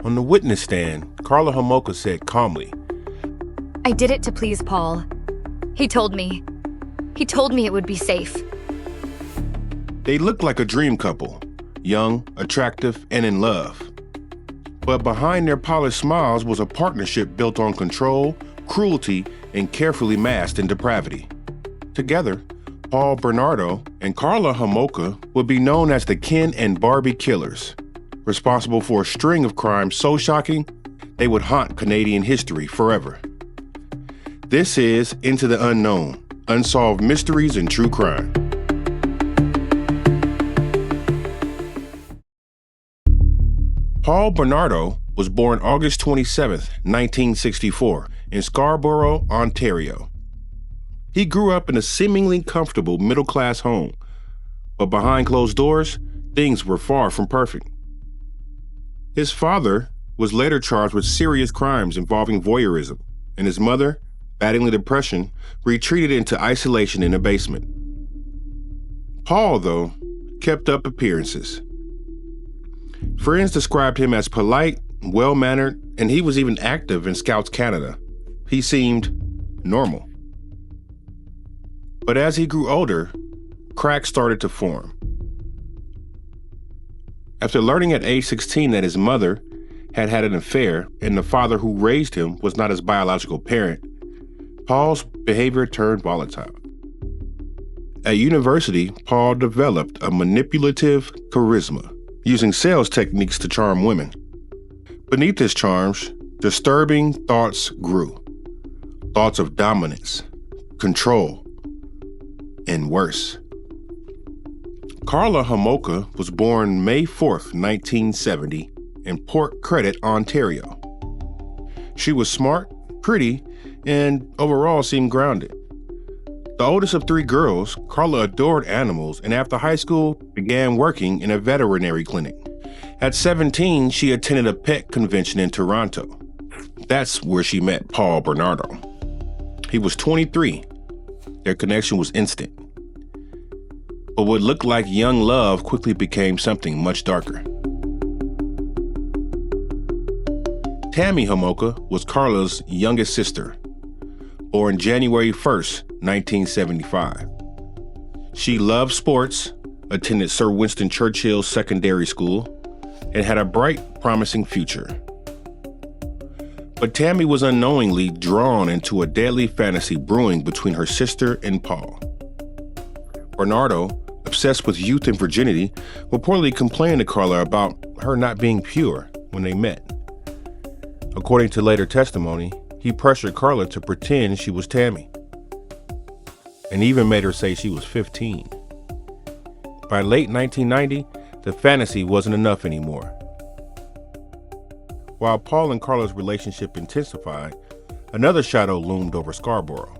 On the witness stand, Karla Homolka said calmly, "I did it to please Paul. He told me it would be safe." They looked like a dream couple, young, attractive, and in love. But behind their polished smiles was a partnership built on control, cruelty, and carefully masked in depravity. Together, Paul, Bernardo, and Karla Homolka would be known as the Ken and Barbie Killers, responsible for a string of crimes so shocking they would haunt Canadian history forever. This is Into the Unknown, Unsolved Mysteries and True Crime. Paul Bernardo was born August 27, 1964, in Scarborough, Ontario. He grew up in a seemingly comfortable middle-class home, but behind closed doors, things were far from perfect. His father was later charged with serious crimes involving voyeurism, and his mother, battling depression, retreated into isolation in a basement. Paul, though, kept up appearances. Friends described him as polite, well-mannered, and he was even active in Scouts Canada. He seemed normal. But as he grew older, cracks started to form. After learning at age 16 that his mother had had an affair and the father who raised him was not his biological parent, Paul's behavior turned volatile. At university, Paul developed a manipulative charisma, using sales techniques to charm women. Beneath his charms, disturbing thoughts grew. Thoughts of dominance, control, and worse. Karla Homolka was born May 4th, 1970, in Port Credit, Ontario. She was smart, pretty, and overall seemed grounded. The oldest of three girls, Karla adored animals and after high school began working in a veterinary clinic. At 17, she attended a pet convention in Toronto. That's where she met Paul Bernardo. He was 23. Their connection was instant. But what looked like young love quickly became something much darker. Tammy Homolka was Karla's youngest sister, born January 1st, 1975. She loved sports, attended Sir Winston Churchill Secondary School, and had a bright, promising future. But Tammy was unknowingly drawn into a deadly fantasy brewing between her sister and Paul. Bernardo, obsessed with youth and virginity, reportedly complained to Karla about her not being pure when they met. According to later testimony, he pressured Karla to pretend she was Tammy, and even made her say she was 15. By late 1990, the fantasy wasn't enough anymore. While Paul and Karla's relationship intensified, another shadow loomed over Scarborough.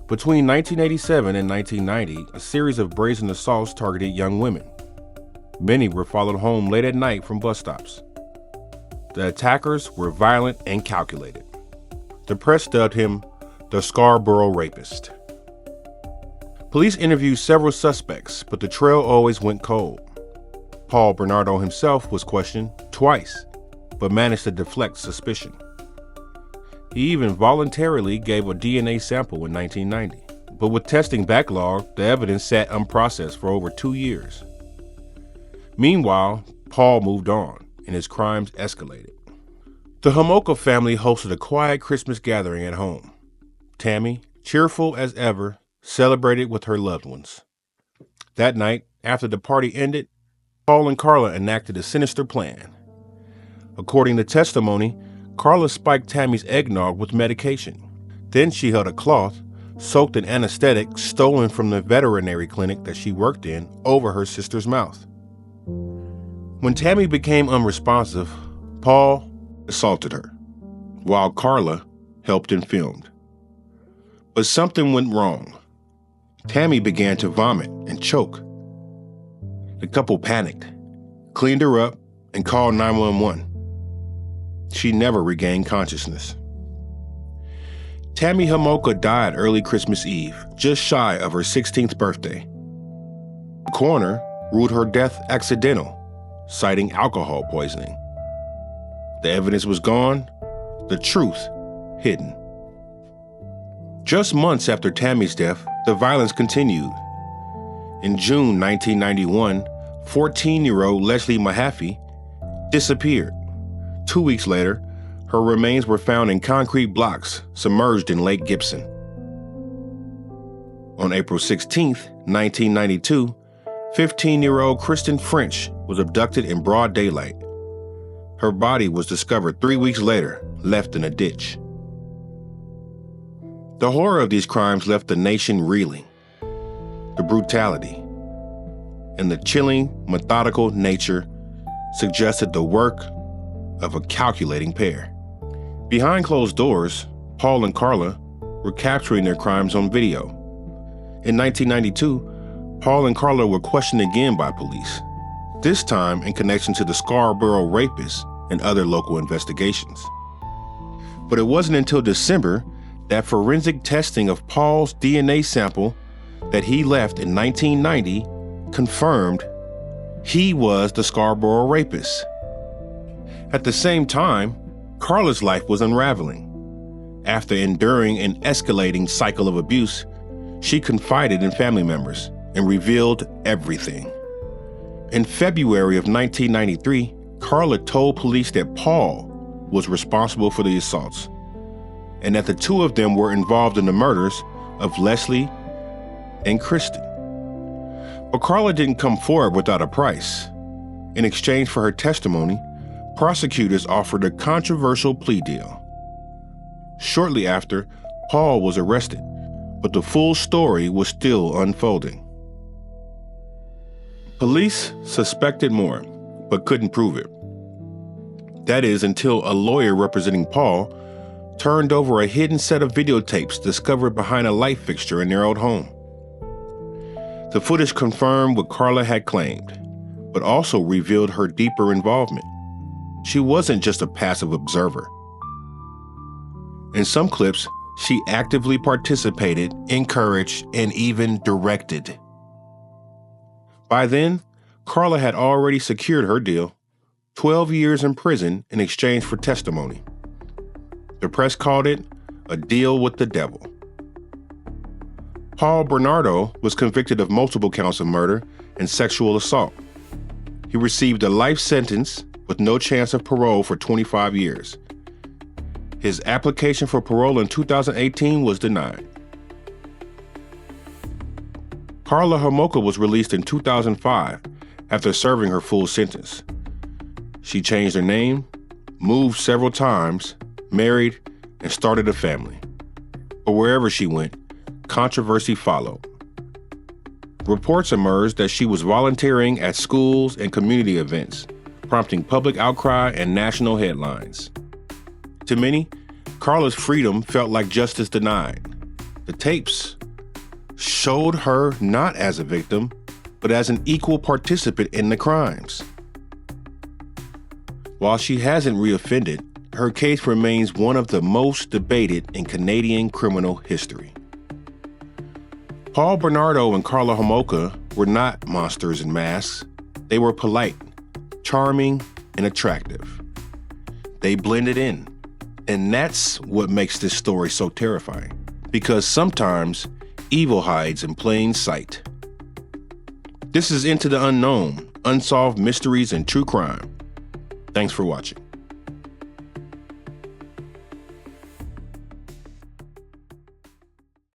Between 1987 and 1990, a series of brazen assaults targeted young women. Many were followed home late at night from bus stops. The attackers were violent and calculated. The press dubbed him the Scarborough Rapist. Police interviewed several suspects, but the trail always went cold. Paul Bernardo himself was questioned twice, but managed to deflect suspicion. He even voluntarily gave a DNA sample in 1990, but with testing backlogged, the evidence sat unprocessed for over 2 years. Meanwhile, Paul moved on, and his crimes escalated. The Homolka family hosted a quiet Christmas gathering at home. Tammy, cheerful as ever, celebrated with her loved ones. That night, after the party ended, Paul and Karla enacted a sinister plan. According to testimony, Karla spiked Tammy's eggnog with medication. Then she held a cloth, soaked in anesthetic stolen from the veterinary clinic that she worked in, over her sister's mouth. When Tammy became unresponsive, Paul assaulted her, while Karla helped and filmed. But something went wrong. Tammy began to vomit and choke. The couple panicked, cleaned her up, and called 911. She never regained consciousness. Tammy Homolka died early Christmas Eve, just shy of her 16th birthday. The coroner ruled her death accidental, citing alcohol poisoning. The evidence was gone, the truth hidden. Just months after Tammy's death, the violence continued. In June 1991, 14-year-old Leslie Mahaffey disappeared. 2 weeks later, her remains were found in concrete blocks submerged in Lake Gibson. On April 16, 1992, 15-year-old Kristen French was abducted in broad daylight. Her body was discovered 3 weeks later, left in a ditch. The horror of these crimes left the nation reeling. The brutality and the chilling, methodical nature suggested the work of a calculating pair. Behind closed doors, Paul and Karla were capturing their crimes on video. In 1992, Paul and Karla were questioned again by police, this time in connection to the Scarborough rapists and other local investigations. But it wasn't until December that forensic testing of Paul's DNA sample that he left in 1990 confirmed he was the Scarborough rapist. At the same time, Karla's life was unraveling. After enduring an escalating cycle of abuse, she confided in family members and revealed everything. In February of 1993, Karla told police that Paul was responsible for the assaults and that the two of them were involved in the murders of Leslie and Kristen. But Karla didn't come forward without a price. In exchange for her testimony, prosecutors offered a controversial plea deal. Shortly after, Paul was arrested, but the full story was still unfolding. Police suspected more, but couldn't prove it. That is, until a lawyer representing Paul turned over a hidden set of videotapes discovered behind a light fixture in their old home. The footage confirmed what Karla had claimed, but also revealed her deeper involvement. She wasn't just a passive observer. In some clips, she actively participated, encouraged, and even directed. By then, Karla had already secured her deal, 12 years in prison in exchange for testimony. The press called it a deal with the devil. Paul Bernardo was convicted of multiple counts of murder and sexual assault. He received a life sentence with no chance of parole for 25 years. His application for parole in 2018 was denied. Karla Homolka was released in 2005 after serving her full sentence. She changed her name, moved several times, married, and started a family. But wherever she went, controversy followed. Reports emerged that she was volunteering at schools and community events, prompting public outcry and national headlines. To many, Karla's freedom felt like justice denied. The tapes showed her not as a victim, but as an equal participant in the crimes. While she hasn't reoffended, her case remains one of the most debated in Canadian criminal history. Paul Bernardo and Karla Homolka were not monsters in masks. They were polite, charming, and attractive. They blended in. And that's what makes this story so terrifying, because sometimes evil hides in plain sight. This is Into the Unknown, Unsolved Mysteries and True Crime. Thanks for watching.